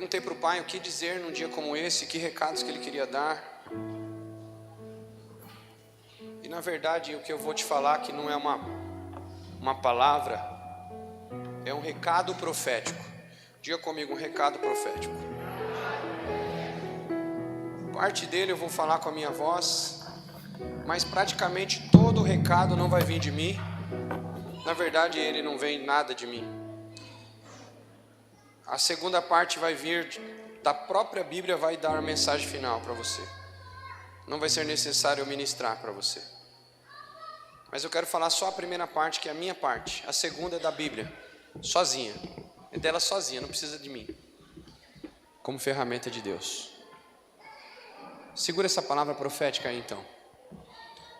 perguntei para o pai o que dizer num dia como esse, que recados que ele queria dar. E na verdade o que eu vou te falar que não é uma palavra, é um recado profético. Diga comigo, um recado profético. Parte dele eu vou falar com a minha voz, mas praticamente todo o recado não vai vir de mim. Na verdade ele não vem nada de mim. A segunda parte vai vir da própria Bíblia, vai dar a mensagem final para você. Não vai ser necessário eu ministrar para você. Mas eu quero falar só a primeira parte, que é a minha parte. A segunda é da Bíblia, sozinha. É dela sozinha, não precisa de mim. Como ferramenta de Deus. Segura essa palavra profética aí então.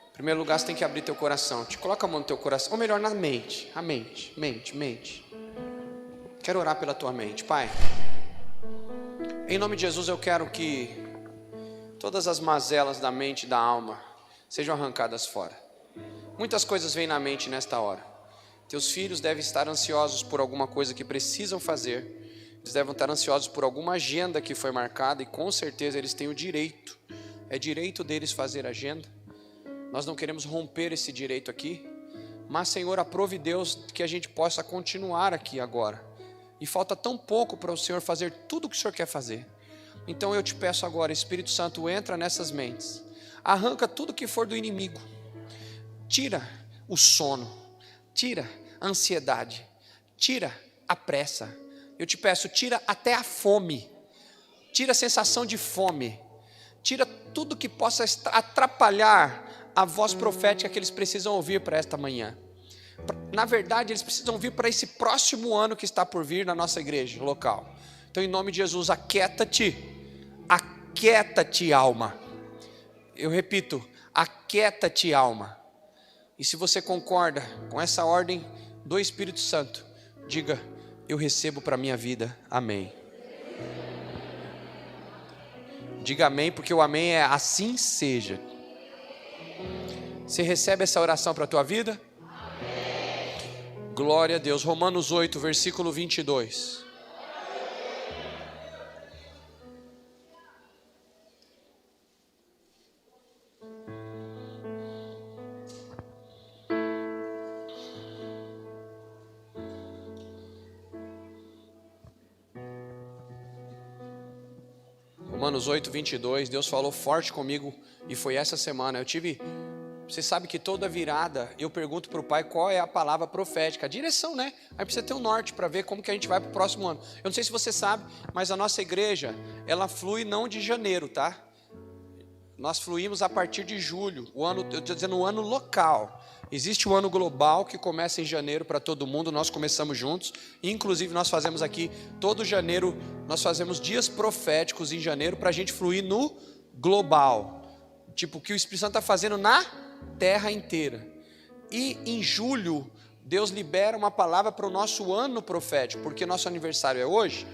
Em primeiro lugar, você tem que abrir teu coração. Te coloca a mão no teu coração, ou melhor, na mente. A mente. Quero orar pela tua mente. Pai, em nome de Jesus eu quero que todas as mazelas da mente e da alma sejam arrancadas fora. Muitas coisas vêm na mente nesta hora. Teus filhos devem estar ansiosos por alguma coisa que precisam fazer. Eles devem estar ansiosos por alguma agenda que foi marcada, e com certeza eles têm o direito. É direito deles fazer agenda. Nós não queremos romper esse direito aqui, mas Senhor, aprove Deus que a gente possa continuar aqui agora. E falta tão pouco para o Senhor fazer tudo o que o Senhor quer fazer. Então eu te peço agora, Espírito Santo, entra nessas mentes. Arranca tudo que for do inimigo. Tira o sono. Tira a ansiedade. Tira a pressa. Eu te peço, tira até a fome. Tira a sensação de fome. Tira tudo que possa atrapalhar a voz profética que eles precisam ouvir para esta manhã. Na verdade, eles precisam vir para esse próximo ano que está por vir na nossa igreja local. Então, em nome de Jesus, aquieta-te, alma. Eu repito, aquieta-te, alma. E se você concorda com essa ordem do Espírito Santo, diga, eu recebo para a minha vida, amém. Diga amém, porque o amém é assim seja. Você recebe essa oração para a tua vida? Glória a Deus. Romanos 8, versículo 22. Romanos 8, 22. Deus falou forte comigo e foi essa semana. Você sabe que toda virada eu pergunto para o pai qual é a palavra profética, a direção, né? Aí precisa ter um norte para ver como que a gente vai para o próximo ano. Eu não sei se você sabe, mas a nossa igreja, ela flui não de janeiro, tá? Nós fluímos a partir de julho, eu estou dizendo o ano local. Existe o ano global que começa em janeiro para todo mundo, nós começamos juntos. Inclusive nós fazemos aqui, todo janeiro, nós fazemos dias proféticos em janeiro para a gente fluir no global. Tipo, o que o Espírito Santo está fazendo na terra inteira. E em julho Deus libera uma palavra para o nosso ano profético, porque nosso aniversário é hoje,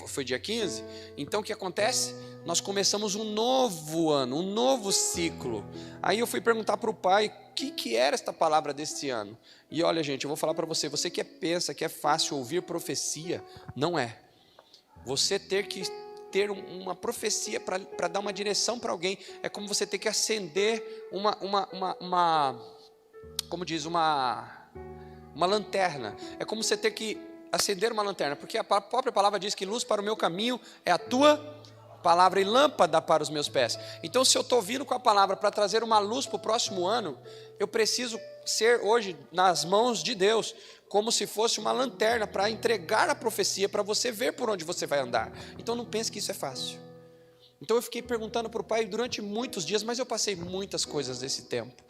foi dia 15. Então o que acontece? Nós começamos um novo ano, um novo ciclo. Aí eu fui perguntar para o pai o que era esta palavra desse ano. E olha, gente, eu vou falar para você que pensa que é fácil ouvir profecia, não é. Você ter uma profecia para dar uma direção para alguém, é como você ter que acender uma lanterna. É como você ter que acender uma lanterna, porque a própria palavra diz que luz para o meu caminho é a tua palavra e lâmpada para os meus pés. Então, se eu estou vindo com a palavra para trazer uma luz para o próximo ano, eu preciso ser hoje nas mãos de Deus, como se fosse uma lanterna para entregar a profecia, para você ver por onde você vai andar. Então não pense que isso é fácil. Então eu fiquei perguntando para o pai durante muitos dias, mas eu passei muitas coisas desse tempo.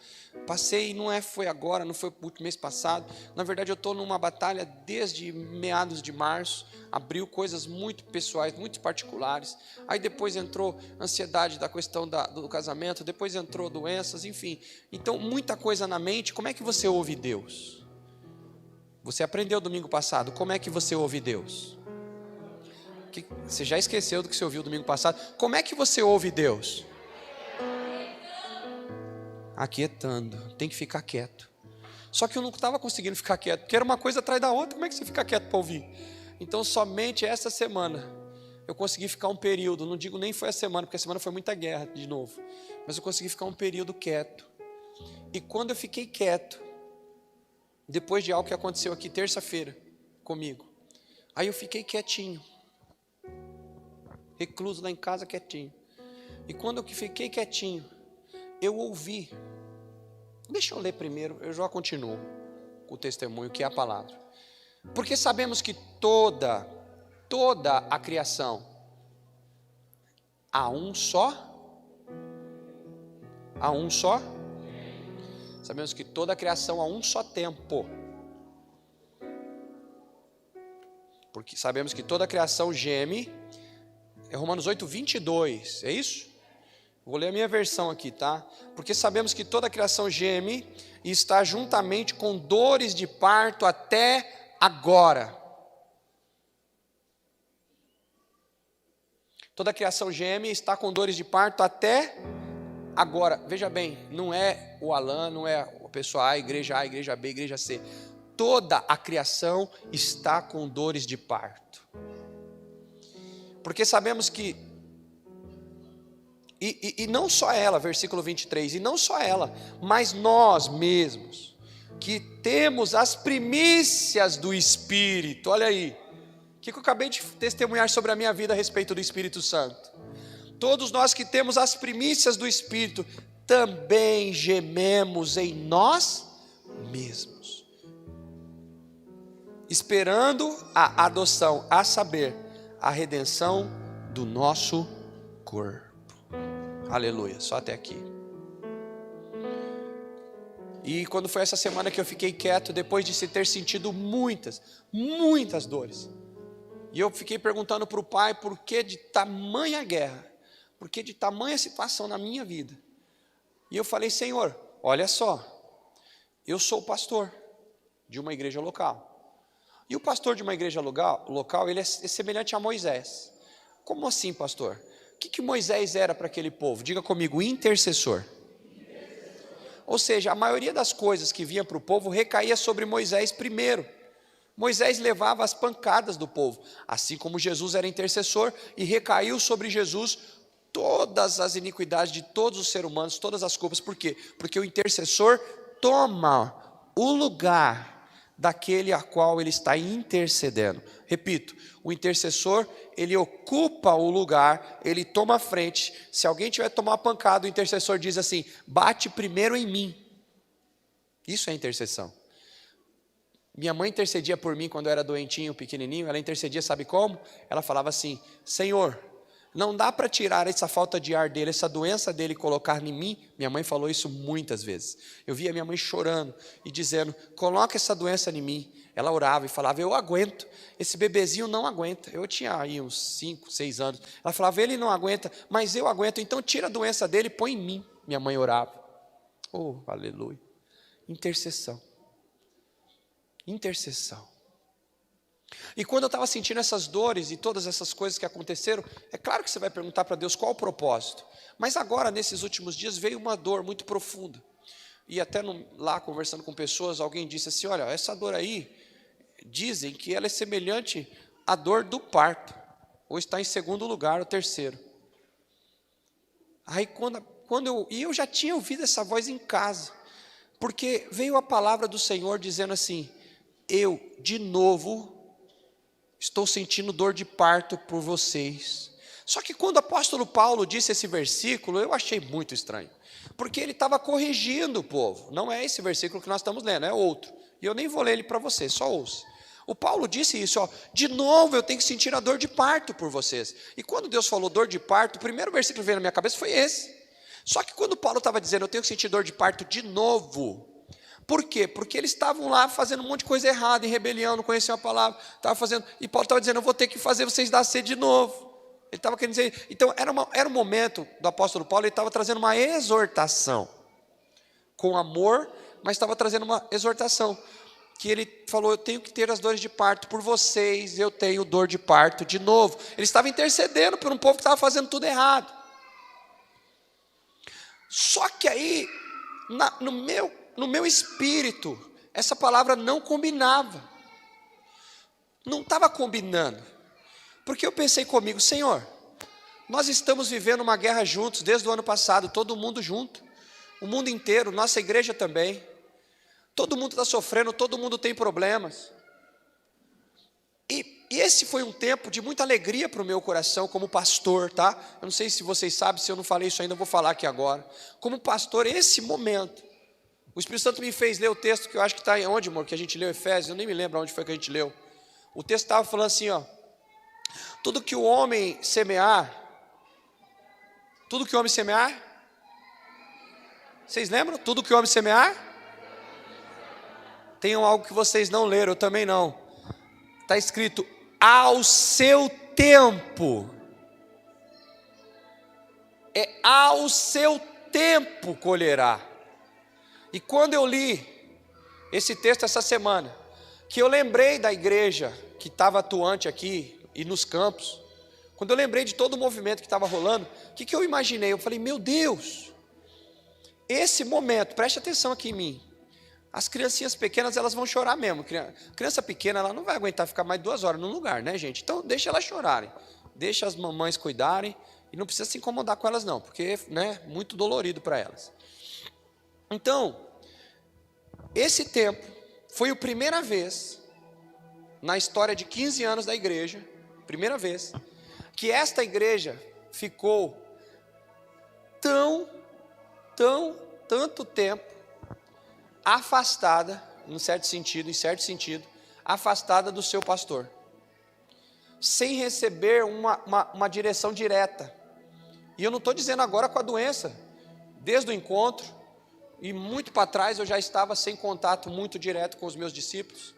Passei, foi agora, não foi o mês passado. Na verdade eu estou numa batalha desde meados de março, abriu coisas muito pessoais, muito particulares. Aí depois entrou ansiedade da questão do casamento, depois entrou doenças, enfim. Então muita coisa na mente. Como é que você ouve Deus? Você aprendeu domingo passado, como é que você ouve Deus? Você já esqueceu do que você ouviu domingo passado? Como é que você ouve Deus? Aquietando, tem que ficar quieto. Só que eu não estava conseguindo ficar quieto, porque era uma coisa atrás da outra. Como é que você fica quieto para ouvir? Então somente essa semana eu consegui ficar um período, não digo nem foi a semana, porque a semana foi muita guerra de novo, mas eu consegui ficar um período quieto. E quando eu fiquei quieto, depois de algo que aconteceu aqui terça-feira comigo, aí eu fiquei quietinho, recluso lá em casa quietinho. E quando eu fiquei quietinho, eu ouvi. Deixa eu ler primeiro, eu já continuo com o testemunho, que é a palavra. Porque sabemos que toda a criação, há um só? Sabemos que toda a criação há um só tempo. Porque sabemos que toda a criação geme. É Romanos 8, 22, é isso? Vou ler a minha versão aqui, tá? Porque sabemos que toda a criação geme e está juntamente com dores de parto até agora. Toda a criação geme e está com dores de parto até agora. Veja bem, não é o Alan, não é a pessoa A, igreja B, igreja C. Toda a criação está com dores de parto. Porque sabemos que, e não só ela, versículo 23, e não só ela, mas nós mesmos, que temos as primícias do Espírito. Olha aí, o que eu acabei de testemunhar sobre a minha vida a respeito do Espírito Santo. Todos nós que temos as primícias do Espírito, também gememos em nós mesmos, esperando a adoção, a saber, a redenção do nosso corpo. Aleluia, só até aqui. E quando foi essa semana que eu fiquei quieto, depois de ter sentido muitas dores, e eu fiquei perguntando para o Pai, por que de tamanha guerra, por que de tamanha situação na minha vida? E eu falei, Senhor, olha só, eu sou pastor de uma igreja local. E o pastor de uma igreja local, ele é semelhante a Moisés. Como assim, pastor? O que Moisés era para aquele povo? Diga comigo, intercessor. Ou seja, a maioria das coisas que vinha para o povo recaía sobre Moisés primeiro. Moisés levava as pancadas do povo, assim como Jesus era intercessor e recaiu sobre Jesus todas as iniquidades de todos os seres humanos, todas as culpas. Por quê? Porque o intercessor toma o lugar daquele a qual ele está intercedendo. Repito, o intercessor, ele ocupa o lugar, ele toma a frente. Se alguém tiver que tomar uma pancada, o intercessor diz assim, bate primeiro em mim. Isso é intercessão. Minha mãe intercedia por mim quando eu era doentinho, pequenininho. Ela intercedia, sabe como? Ela falava assim, Senhor, não dá para tirar essa falta de ar dele, essa doença dele e colocar em mim. Minha mãe falou isso muitas vezes. Eu via minha mãe chorando e dizendo, coloca essa doença em mim. Ela orava e falava, eu aguento, esse bebezinho não aguenta. Eu tinha aí uns 5, 6 anos. Ela falava, ele não aguenta, mas eu aguento, então tira a doença dele e põe em mim. Minha mãe orava. Oh, aleluia. Intercessão. Intercessão. E quando eu estava sentindo essas dores e todas essas coisas que aconteceram, é claro que você vai perguntar para Deus qual o propósito. Mas agora, nesses últimos dias, veio uma dor muito profunda. E até lá, conversando com pessoas, alguém disse assim, olha, essa dor aí, dizem que ela é semelhante à dor do parto. Ou está em segundo lugar, ou terceiro. Aí eu já tinha ouvido essa voz em casa. Porque veio a palavra do Senhor dizendo assim, eu, de novo, estou sentindo dor de parto por vocês. Só que quando o apóstolo Paulo disse esse versículo, eu achei muito estranho. Porque ele estava corrigindo o povo. Não é esse versículo que nós estamos lendo, é outro. E eu nem vou ler ele para vocês, só ouça. O Paulo disse isso, ó, de novo eu tenho que sentir a dor de parto por vocês. E quando Deus falou dor de parto, o primeiro versículo que veio na minha cabeça foi esse. Só que quando Paulo estava dizendo, eu tenho que sentir dor de parto de novo. Por quê? Porque eles estavam lá fazendo um monte de coisa errada, em rebelião, não conheciam a palavra, e Paulo estava dizendo, eu vou ter que fazer vocês nascer de novo. Ele estava querendo dizer, então era um momento do apóstolo Paulo, ele estava trazendo uma exortação, com amor, mas estava trazendo uma exortação, que ele falou, eu tenho que ter as dores de parto por vocês, eu tenho dor de parto de novo. Ele estava intercedendo por um povo que estava fazendo tudo errado. Só que aí, no meu espírito, essa palavra não combinava. Não estava combinando. Porque eu pensei comigo, Senhor, nós estamos vivendo uma guerra juntos desde o ano passado, todo mundo junto, o mundo inteiro, nossa igreja também. Todo mundo está sofrendo, todo mundo tem problemas. E esse foi um tempo de muita alegria para o meu coração como pastor, tá? Eu não sei se vocês sabem, se eu não falei isso ainda, eu vou falar aqui agora. Como pastor, esse momento, o Espírito Santo me fez ler o texto que eu acho que está onde, amor, que a gente leu Efésios, eu nem me lembro onde foi que a gente leu. O texto estava falando assim, ó, tudo que o homem semear, vocês lembram? Tudo que o homem semear? Tem algo que vocês não leram, eu também não. Está escrito, ao seu tempo. Ao seu tempo colherá. E quando eu li esse texto essa semana, que eu lembrei da igreja que estava atuante aqui e nos campos, quando eu lembrei de todo o movimento que estava rolando, o que eu imaginei? Eu falei, meu Deus, esse momento, preste atenção aqui em mim, as criancinhas pequenas, elas vão chorar mesmo. Criança pequena, ela não vai aguentar ficar mais 2 horas num lugar, né, gente? Então, deixa elas chorarem. Deixa as mamães cuidarem. E não precisa se incomodar com elas, não. Porque, né, muito dolorido para elas. Então, esse tempo foi a primeira vez, na história de 15 anos da igreja, primeira vez, que esta igreja ficou tanto tempo afastada, em certo sentido, afastada do seu pastor, sem receber uma direção direta. E eu não estou dizendo agora com a doença, desde o encontro, e muito para trás eu já estava sem contato muito direto com os meus discípulos,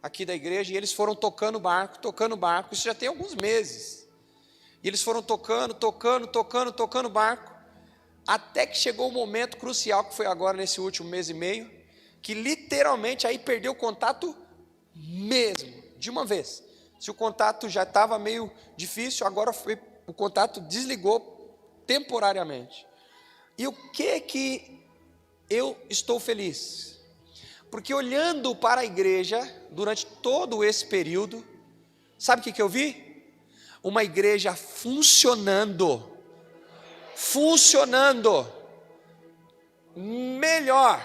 aqui da igreja, e eles foram tocando barco, isso já tem alguns meses, e eles foram tocando barco, até que chegou o momento crucial, que foi agora nesse último mês e meio, que literalmente aí perdeu o contato mesmo, de uma vez. Se o contato já estava meio difícil, agora o contato desligou temporariamente. E o que eu estou feliz? Porque olhando para a igreja, durante todo esse período, sabe o que eu vi? Uma igreja funcionando melhor,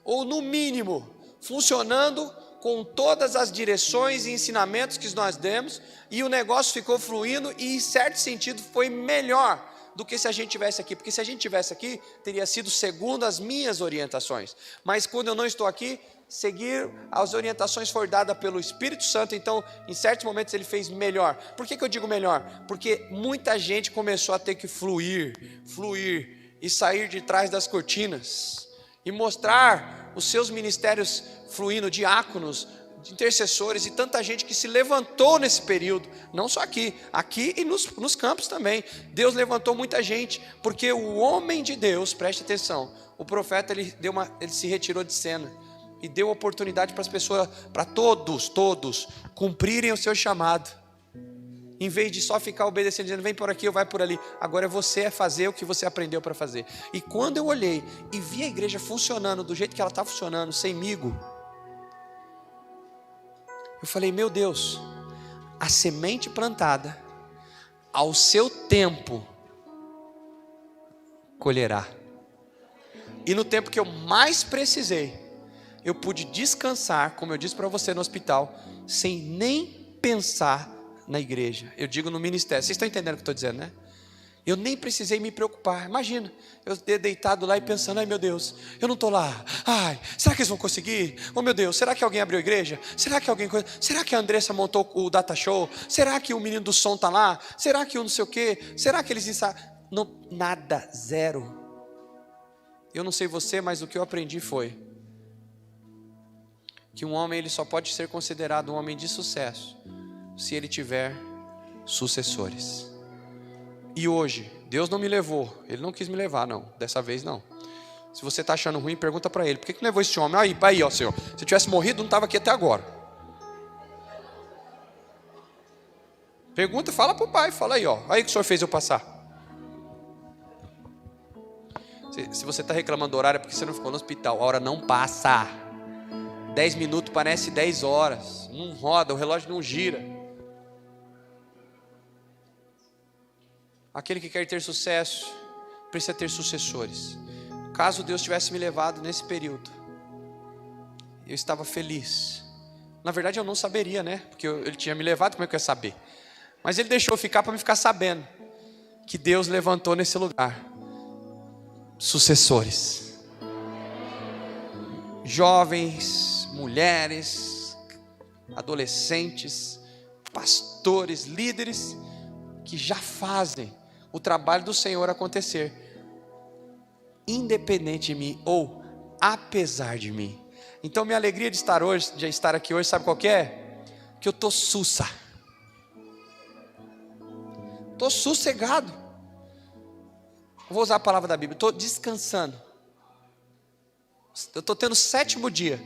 ou no mínimo, funcionando com todas as direções e ensinamentos que nós demos, e o negócio ficou fluindo, e em certo sentido foi melhor do que se a gente tivesse aqui, porque se a gente tivesse aqui, teria sido segundo as minhas orientações, mas quando eu não estou aqui, seguir as orientações foram dadas pelo Espírito Santo, então em certos momentos ele fez melhor. Por que eu digo melhor? Porque muita gente começou a ter que fluir, e sair de trás das cortinas, e mostrar os seus ministérios fluindo, diáconos, intercessores, e tanta gente que se levantou nesse período, não só aqui e nos campos também. Deus levantou muita gente, porque o homem de Deus, preste atenção, o profeta ele se retirou de cena, e deu oportunidade para as pessoas, para todos cumprirem o seu chamado, em vez de só ficar obedecendo, dizendo, vem por aqui ou vai por ali. Agora é você fazer o que você aprendeu para fazer. E quando eu olhei e vi a igreja funcionando do jeito que ela está funcionando, semigo, eu falei, meu Deus, a semente plantada ao seu tempo colherá. E no tempo que eu mais precisei, eu pude descansar, como eu disse para você no hospital, sem nem pensar na igreja. Eu digo no ministério. Vocês estão entendendo o que eu estou dizendo, né? Eu nem precisei me preocupar. Imagina, eu deitado lá e pensando, ai meu Deus, eu não estou lá. Ai, será que eles vão conseguir? Oh meu Deus, será que alguém abriu a igreja? Será que a Andressa montou o data show? Será que o menino do som está lá? Será que o não sei o quê? Será que eles não, nada, zero. Eu não sei você, mas o que eu aprendi foi que um homem ele só pode ser considerado um homem de sucesso se ele tiver sucessores. E hoje, Deus não me levou, Ele não quis me levar não, dessa vez não. Se você está achando ruim, pergunta para Ele, por que levou esse homem? Aí ó Senhor, se eu tivesse morrido não estava aqui até agora. Pergunta, fala para o pai, fala aí ó, aí que o Senhor fez eu passar. Se você está reclamando do horário é porque você não ficou no hospital, a hora não passa. 10 minutos parece 10 horas, não roda, o relógio não gira. aquele que quer ter sucesso precisa ter sucessores. Caso Deus tivesse me levado nesse período, eu estava feliz. Na verdade eu não saberia, né? Porque Ele tinha me levado, como é que eu ia saber? Mas Ele deixou eu ficar para me ficar sabendo que Deus levantou nesse lugar sucessores. Jovens, mulheres, adolescentes, pastores, líderes que já fazem o trabalho do Senhor acontecer, independente de mim ou apesar de mim. Então minha alegria de estar aqui hoje, sabe qual que é? Que eu estou sussa. Estou sossegado. Vou usar a palavra da Bíblia, estou descansando. Eu estou tendo o 7º dia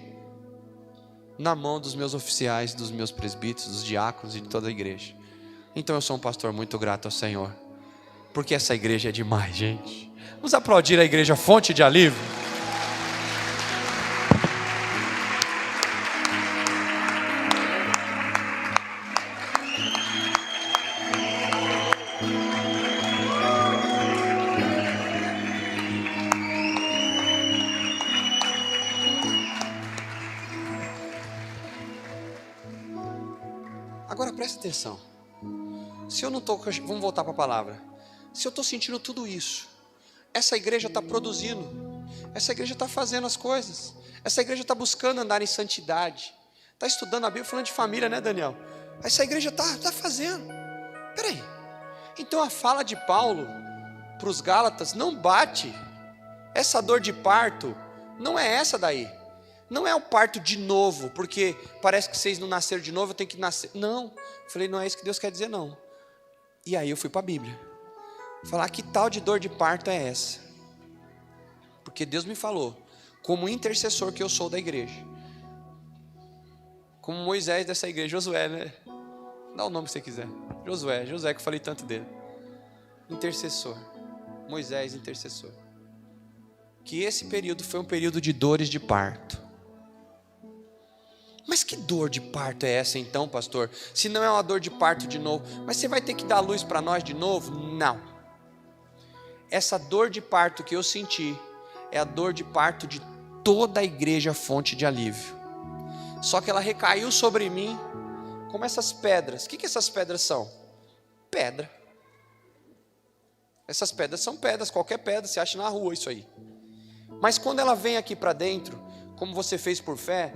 na mão dos meus oficiais, dos meus presbíteros, dos diáconos e de toda a igreja. Então eu sou um pastor muito grato ao Senhor, porque essa igreja é demais, gente. Vamos aplaudir a igreja Fonte de Alívio. Agora presta atenção. Se eu não estou, vamos voltar para a palavra. Se eu estou sentindo tudo isso, essa igreja está produzindo, essa igreja está fazendo as coisas, essa igreja está buscando andar em santidade, está estudando a Bíblia, falando de família, né, Daniel? Essa igreja está fazendo. Peraí, então a fala de Paulo para os Gálatas não bate. Essa dor de parto não é essa daí. Não é o parto de novo, porque parece que vocês não nasceram de novo, eu tenho que nascer. Não, falei, não é isso que Deus quer dizer, não. E aí eu fui para a Bíblia, falar que tal de dor de parto é essa? Porque Deus me falou, como intercessor que eu sou da igreja, como Moisés dessa igreja, Josué, né? Dá o nome que você quiser, Josué que eu falei tanto dele. Intercessor, Moisés intercessor. Que esse período foi um período de dores de parto. Mas que dor de parto é essa então, pastor? Se não é uma dor de parto de novo, mas você vai ter que dar luz para nós de novo? Não. Essa dor de parto que eu senti é a dor de parto de toda a igreja Fonte de Alívio. Só que ela recaiu sobre mim como essas pedras. O que essas pedras são? Pedra. Essas pedras são pedras, qualquer pedra, você acha na rua isso aí. Mas quando ela vem aqui para dentro, como você fez por fé,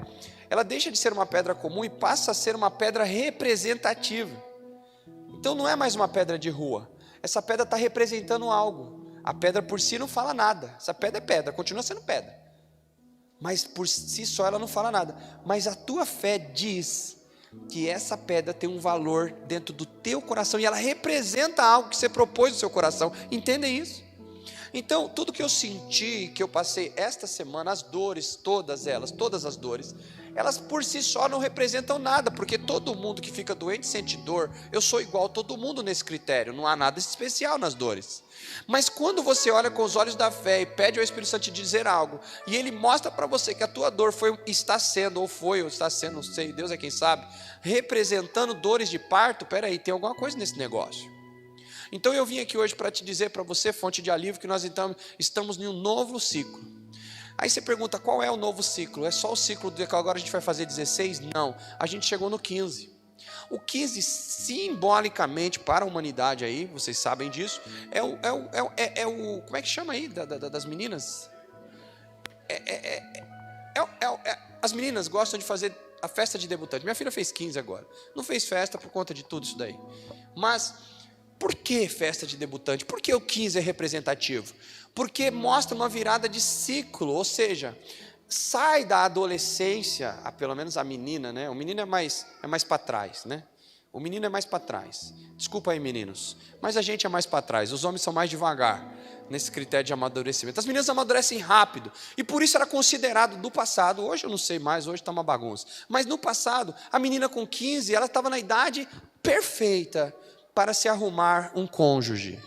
ela deixa de ser uma pedra comum e passa a ser uma pedra representativa. Então não é mais uma pedra de rua. Essa pedra está representando algo. A pedra por si não fala nada. Essa pedra é pedra, continua sendo pedra. Mas por si só ela não fala nada. Mas a tua fé diz que essa pedra tem um valor dentro do teu coração e ela representa algo que você propôs no seu coração. Entendem isso? Então, tudo que eu senti, que eu passei esta semana, as dores, todas as dores, elas por si só não representam nada, porque todo mundo que fica doente sente dor. Eu sou igual a todo mundo nesse critério, não há nada especial nas dores. Mas quando você olha com os olhos da fé e pede ao Espírito Santo te dizer algo, e Ele mostra para você que a tua dor está sendo, não sei, Deus é quem sabe, representando dores de parto, peraí, tem alguma coisa nesse negócio. Então eu vim aqui hoje para te dizer para você, Fonte de Alívio, que nós então estamos em um novo ciclo. Aí você pergunta, qual é o novo ciclo? É só o ciclo de que agora a gente vai fazer 16? Não, a gente chegou no 15. O 15 simbolicamente para a humanidade aí, vocês sabem disso, é o como é que chama aí das meninas? As meninas gostam de fazer a festa de debutante. Minha filha fez 15 agora, não fez festa por conta de tudo isso daí, mas por que festa de debutante? Por que o 15 é representativo? Porque mostra uma virada de ciclo, ou seja, sai da adolescência, pelo menos a menina, né? O menino é mais para trás, né? O menino é mais para trás. Desculpa aí, meninos, mas a gente é mais para trás. Os homens são mais devagar nesse critério de amadurecimento. As meninas amadurecem rápido e por isso era considerado do passado. Hoje eu não sei mais, hoje está uma bagunça. Mas no passado, a menina com 15, ela estava na idade perfeita para se arrumar um cônjuge.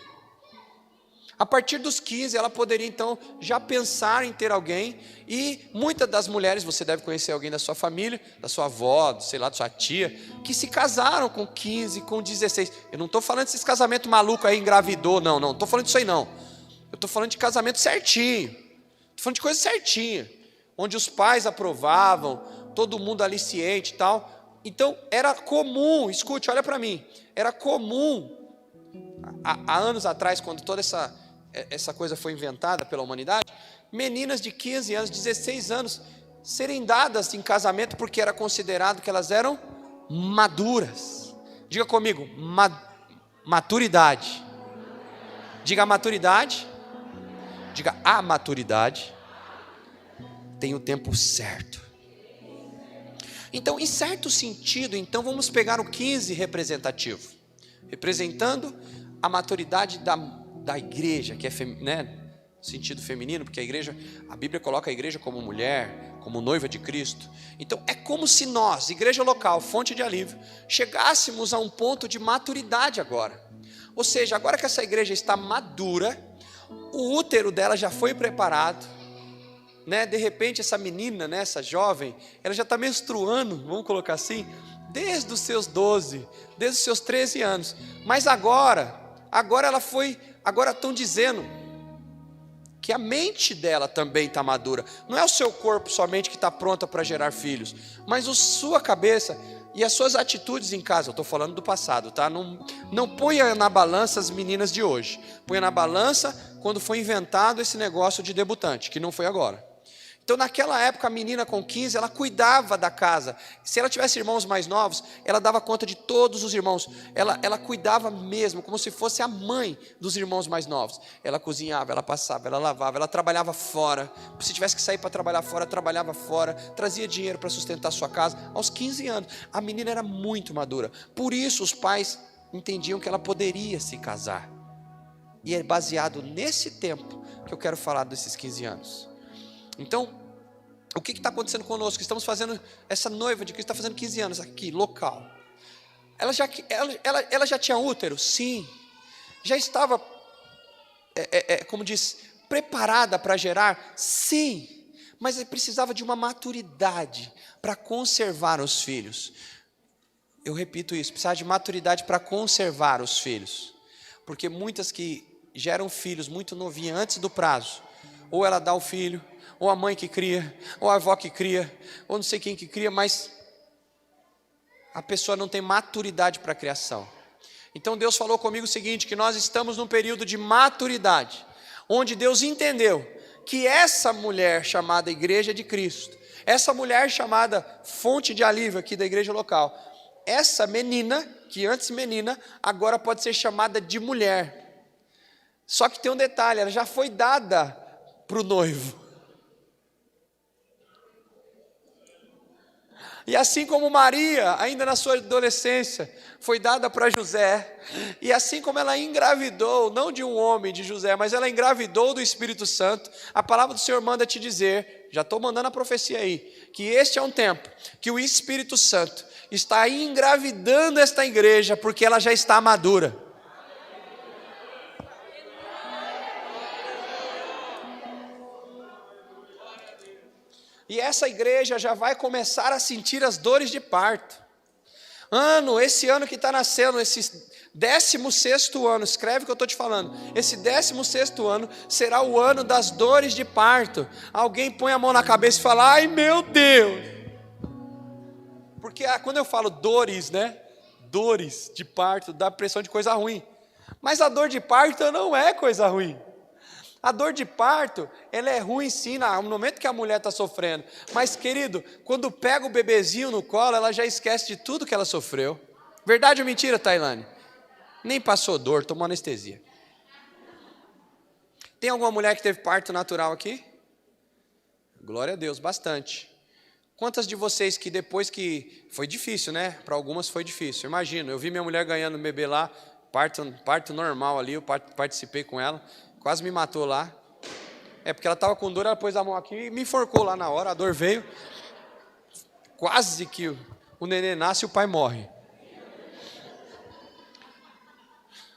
A partir dos 15, ela poderia então já pensar em ter alguém, e muitas das mulheres, você deve conhecer alguém da sua família, da sua avó, sei lá, da sua tia, que se casaram com 15, com 16. Eu não estou falando desses casamentos malucos aí, engravidou, não estou falando disso aí não. Eu estou falando de casamento certinho, estou falando de coisa certinha, onde os pais aprovavam, todo mundo aliciente e tal. Então era comum, escute, olha para mim, era comum, há anos atrás, quando toda essa coisa foi inventada pela humanidade, meninas de 15 anos, 16 anos, serem dadas em casamento porque era considerado que elas eram maduras. Diga comigo, maturidade. Diga a maturidade. Diga a maturidade. Tem o tempo certo. Então, em certo sentido, então vamos pegar o 15 representativo, representando a maturidade da igreja, que é sentido feminino, porque a Bíblia coloca a igreja como mulher, como noiva de Cristo. Então é como se nós, igreja local, fonte de alívio, chegássemos a um ponto de maturidade agora. Ou seja, agora que essa igreja está madura, o útero dela já foi preparado, de repente essa menina, essa jovem, ela já está menstruando, vamos colocar assim, desde os seus 12, desde os seus 13 anos, mas agora estão dizendo que a mente dela também está madura. Não é o seu corpo somente que está pronta para gerar filhos, mas a sua cabeça e as suas atitudes em casa. Eu estou falando do passado, tá? Não ponha na balança as meninas de hoje. Ponha na balança quando foi inventado esse negócio de debutante, que não foi agora. Então naquela época a menina com 15, ela cuidava da casa. Se ela tivesse irmãos mais novos, ela dava conta de todos os irmãos. Ela cuidava mesmo, como se fosse a mãe dos irmãos mais novos. Ela cozinhava, ela passava, ela lavava, ela trabalhava fora. Se tivesse que sair para trabalhar fora, trabalhava fora. Trazia dinheiro para sustentar a sua casa. Aos 15 anos, a menina era muito madura. Por isso os pais entendiam que ela poderia se casar. E é baseado nesse tempo que eu quero falar desses 15 anos. Então, o que está acontecendo conosco? Estamos fazendo, essa noiva de Cristo está fazendo 15 anos aqui, local. Ela já tinha útero? Sim. Já estava, como diz, preparada para gerar? Sim. Mas precisava de uma maturidade para conservar os filhos. Eu repito isso, precisava de maturidade para conservar os filhos. Porque muitas que geram filhos muito novinhas, antes do prazo, ou ela dá o filho, ou a mãe que cria, ou a avó que cria, ou não sei quem que cria, mas a pessoa não tem maturidade para a criação. Então Deus falou comigo o seguinte, que nós estamos num período de maturidade, onde Deus entendeu que essa mulher chamada Igreja de Cristo, essa mulher chamada fonte de alívio aqui da igreja local, essa menina, que antes menina, agora pode ser chamada de mulher. Só que tem um detalhe, ela já foi dada para o noivo. E assim como Maria, ainda na sua adolescência, foi dada para José, e assim como ela engravidou, não de um homem, de José, mas ela engravidou do Espírito Santo, a palavra do Senhor manda te dizer, já estou mandando a profecia aí, que este é um tempo que o Espírito Santo está engravidando esta igreja, porque ela já está madura. E essa igreja já vai começar a sentir as dores de parto. Esse ano que está nascendo, esse 16º ano, escreve o que eu estou te falando. Esse 16º ano será o ano das dores de parto. Alguém põe a mão na cabeça e fala, ai meu Deus. Porque quando eu falo dores, dores de parto, dá a impressão de coisa ruim. Mas a dor de parto não é coisa ruim. A dor de parto, ela é ruim sim, no momento que a mulher está sofrendo. Mas, querido, quando pega o bebezinho no colo, ela já esquece de tudo que ela sofreu. Verdade ou mentira, Tailane? Nem passou dor, tomou anestesia. Tem alguma mulher que teve parto natural aqui? Glória a Deus, bastante. Quantas de vocês que depois que... Foi difícil, Para algumas foi difícil. Imagina, eu vi minha mulher ganhando um bebê lá, parto normal ali, eu participei com ela. Quase me matou lá. Porque ela estava com dor, ela pôs a mão aqui e me enforcou lá na hora, a dor veio. Quase que o neném nasce e o pai morre.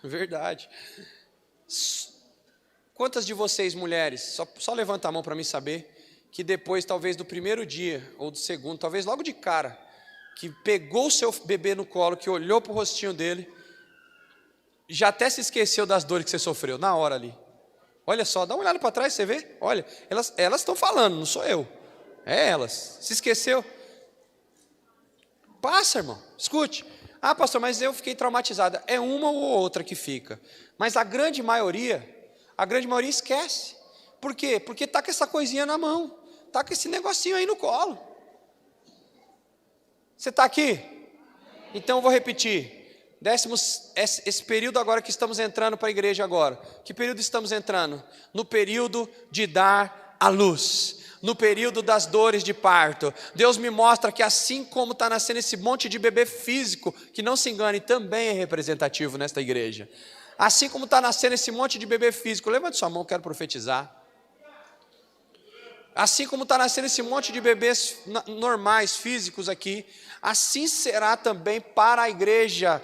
Verdade. Quantas de vocês, mulheres, só levanta a mão para mim saber, que depois, talvez do primeiro dia, ou do segundo, talvez logo de cara, que pegou o seu bebê no colo, que olhou para o rostinho dele, já até se esqueceu das dores que você sofreu, na hora ali. Olha só, dá uma olhada para trás, você vê? Olha, elas estão falando, não sou eu. É elas. Se esqueceu? Passa, irmão, escute. Ah, pastor, mas eu fiquei traumatizada. É uma ou outra que fica. Mas a grande maioria esquece. Por quê? Porque está com essa coisinha na mão. Está com esse negocinho aí no colo. Você está aqui? Então eu vou repetir. Esse período agora que estamos entrando para a igreja agora. Que período estamos entrando? No período de dar a luz. No período das dores de parto. Deus me mostra que assim como está nascendo esse monte de bebê físico, que não se engane, também é representativo nesta igreja. Assim como está nascendo esse monte de bebê físico, levante sua mão, quero profetizar. Assim como está nascendo esse monte de bebês normais, físicos aqui, assim será também para a igreja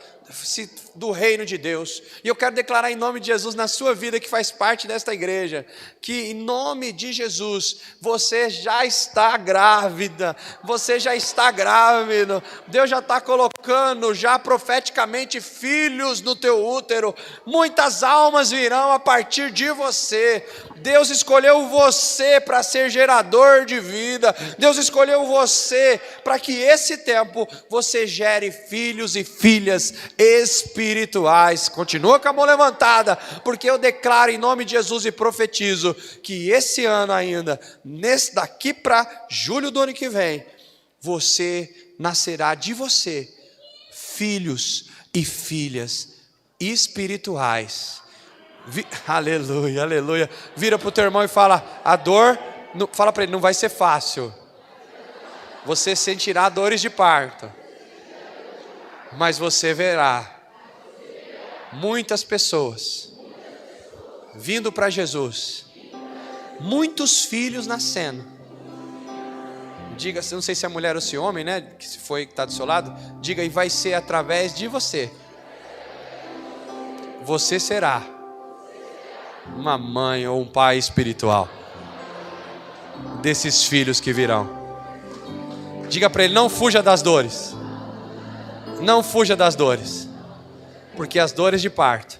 do reino de Deus. E eu quero declarar em nome de Jesus na sua vida que faz parte desta igreja, que em nome de Jesus, você já está grávida, você já está grávido, Deus já está colocando já profeticamente filhos no teu útero, muitas almas virão a partir de você. Deus escolheu você para ser gerador de vida, Deus escolheu você para que esse tempo você gere filhos e filhas espirituais. Continua com a mão levantada, porque eu declaro em nome de Jesus e profetizo que esse ano ainda, daqui para julho do ano que vem, nascerá de você filhos e filhas espirituais. Aleluia, aleluia. Vira para o teu irmão e fala: a dor, fala para ele, não vai ser fácil. Você sentirá dores de parto, mas você verá muitas pessoas vindo para Jesus, muitos filhos nascendo. Diga, não sei se é mulher ou se é homem, né? Que se foi que está do seu lado, diga, e vai ser através de você. Você será uma mãe ou um pai espiritual desses filhos que virão. Diga para ele, não fuja das dores. Não fuja das dores. Porque as dores de parto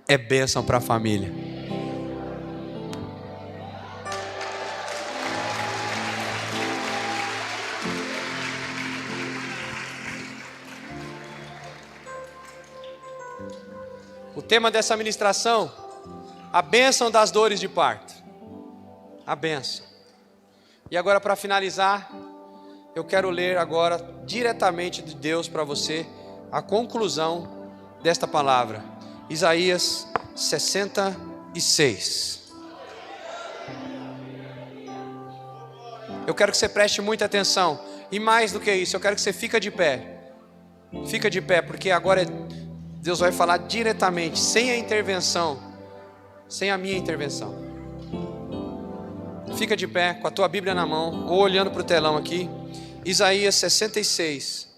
é bênção para a família. O tema dessa ministração, a bênção das dores de parto. A bênção. E agora, para finalizar, eu quero ler agora diretamente de Deus para você a conclusão desta palavra. Isaías 66. Eu quero que você preste muita atenção. E mais do que isso, eu quero que você fique de pé. Fica de pé, porque agora Deus vai falar diretamente, sem a intervenção, sem a minha intervenção. Fica de pé, com a tua Bíblia na mão, ou olhando para o telão aqui. Isaías 66,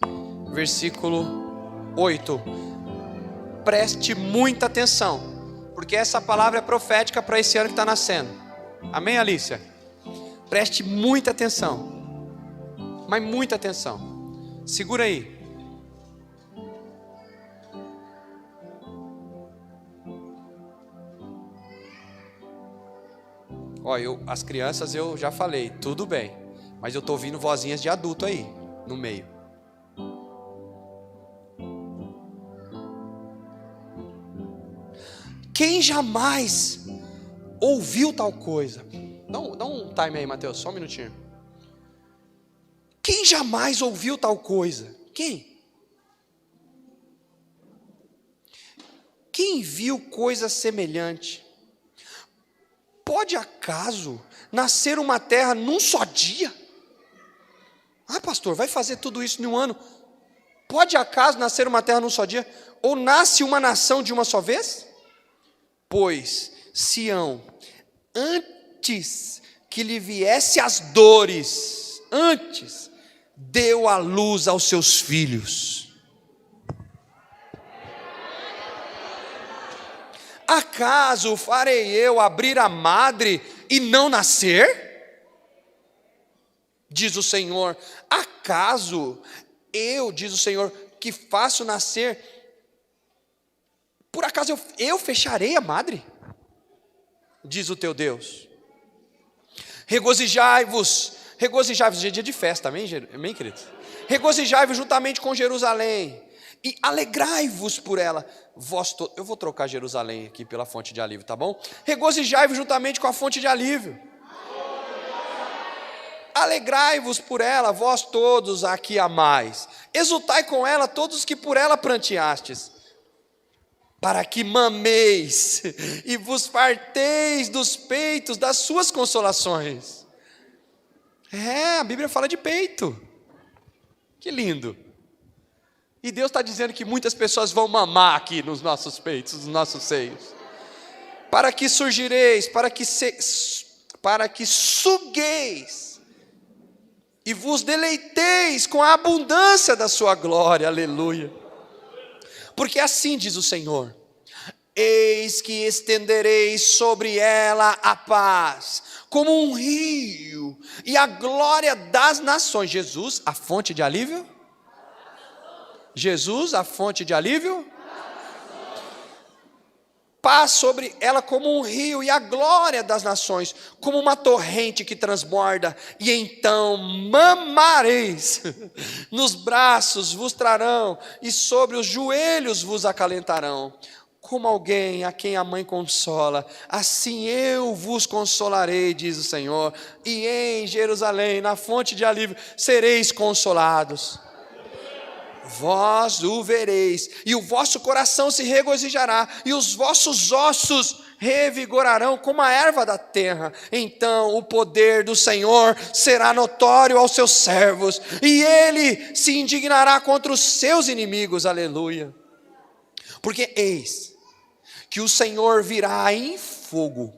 versículo 8. Preste muita atenção, porque essa palavra é profética para esse ano que está nascendo. Amém, Alícia? Preste muita atenção, mas muita atenção. Segura aí. Ó, as crianças eu já falei, tudo bem, mas eu estou ouvindo vozinhas de adulto aí, no meio. Quem jamais ouviu tal coisa? Dá um time aí, Mateus, só um minutinho. Quem jamais ouviu tal coisa? Quem? Quem viu coisa semelhante? Pode acaso nascer uma terra num só dia? Ah, pastor, vai fazer tudo isso em um ano? Pode acaso nascer uma terra num só dia? Ou nasce uma nação de uma só vez? Pois Sião, antes que lhe viesse as dores, antes deu à luz aos seus filhos. acaso farei eu abrir a madre e não nascer? Diz o Senhor, acaso eu, diz o Senhor, que faço nascer, por acaso eu fecharei a madre? Diz o teu Deus. Regozijai-vos, hoje é dia de festa, amém, queridos? Regozijai-vos juntamente com Jerusalém, e alegrai-vos por ela, eu vou trocar Jerusalém aqui pela fonte de alívio, tá bom? Regozijai-vos juntamente com a fonte de alívio. Alegrai-vos por ela, vós todos a que amais. Exultai com ela todos os que por ela pranteastes. Para que mameis e vos farteis dos peitos das suas consolações. A Bíblia fala de peito. Que lindo. E Deus está dizendo que muitas pessoas vão mamar aqui nos nossos peitos, nos nossos seios. Para que surgireis, para que sugueis e vos deleiteis com a abundância da sua glória, aleluia. Porque assim diz o Senhor, eis que estenderei sobre ela a paz, como um rio, e a glória das nações. Jesus, a fonte de alívio? Jesus, a fonte de alívio? Paz sobre ela como um rio, e a glória das nações, como uma torrente que transborda, e então mamareis, nos braços vos trarão, e sobre os joelhos vos acalentarão, como alguém a quem a mãe consola, assim eu vos consolarei, diz o Senhor, e em Jerusalém, na fonte de alívio, sereis consolados. Vós o vereis, e o vosso coração se regozijará, e os vossos ossos revigorarão como a erva da terra. Então o poder do Senhor será notório aos seus servos, e ele se indignará contra os seus inimigos, aleluia. Porque eis que o Senhor virá em fogo,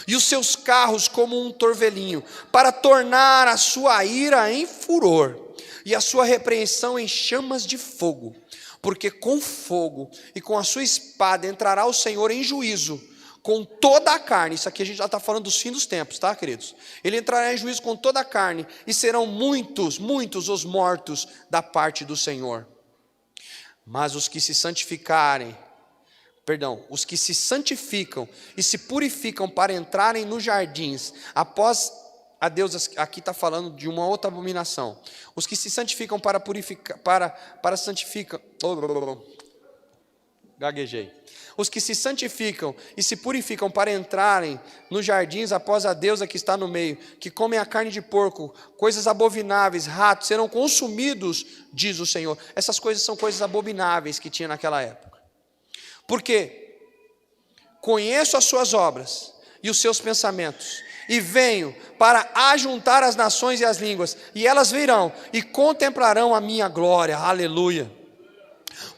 e os seus carros como um torvelinho, para tornar a sua ira em furor, e a sua repreensão em chamas de fogo, porque com fogo e com a sua espada entrará o Senhor em juízo com toda a carne. Isso aqui a gente já está falando dos fins dos tempos, tá, queridos? Ele entrará em juízo com toda a carne, e serão muitos, muitos os mortos da parte do Senhor. Mas os que se santificam e se purificam para entrarem nos jardins, após a Deus, aqui está falando de uma outra abominação. Os que se santificam para purificar, para santificam, gaguejei. Os que se santificam e se purificam para entrarem nos jardins após a deusa que está no meio, que comem a carne de porco, coisas abomináveis, ratos, serão consumidos, diz o Senhor. Essas coisas são coisas abomináveis que tinha naquela época. Porque conheço as suas obras e os seus pensamentos, e venho para ajuntar as nações e as línguas, e elas virão e contemplarão a minha glória, aleluia.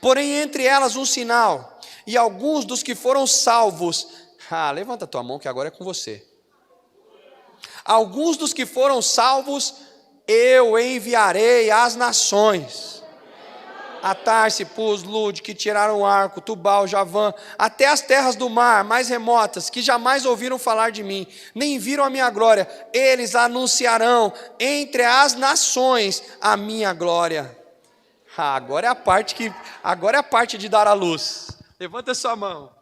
Porém entre elas um sinal, e alguns dos que foram salvos, levanta a tua mão que agora é com você. Alguns dos que foram salvos, eu enviarei às nações, a Tarse, Pus, Lud, que tiraram o arco, Tubal, Javã, até as terras do mar mais remotas, que jamais ouviram falar de mim, nem viram a minha glória, eles anunciarão entre as nações a minha glória. Agora é a parte de dar a luz. Levanta sua mão.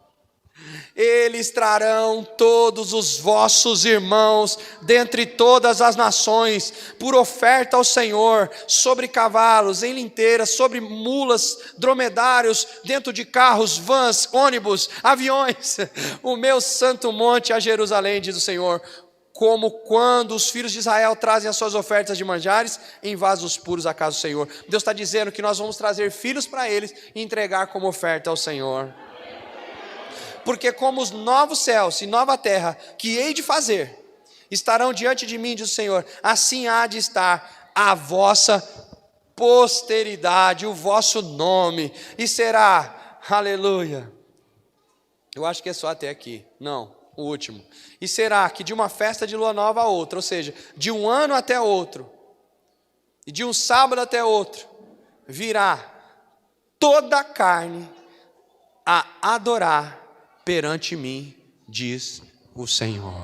Eles trarão todos os vossos irmãos dentre todas as nações por oferta ao Senhor, sobre cavalos, em linteiras, sobre mulas, dromedários, dentro de carros, vans, ônibus, aviões, o meu santo monte a Jerusalém, diz o Senhor, como quando os filhos de Israel trazem as suas ofertas de manjares em vasos puros à casa do Senhor. Deus está dizendo que nós vamos trazer filhos para eles e entregar como oferta ao Senhor. Porque como os novos céus e nova terra que hei de fazer estarão diante de mim, diz o Senhor, assim há de estar a vossa posteridade, o vosso nome, e será, aleluia, eu acho que é só até aqui, não, o último, e será que de uma festa de lua nova a outra, ou seja, de um ano até outro, e de um sábado até outro, virá toda a carne a adorar perante mim, diz o Senhor.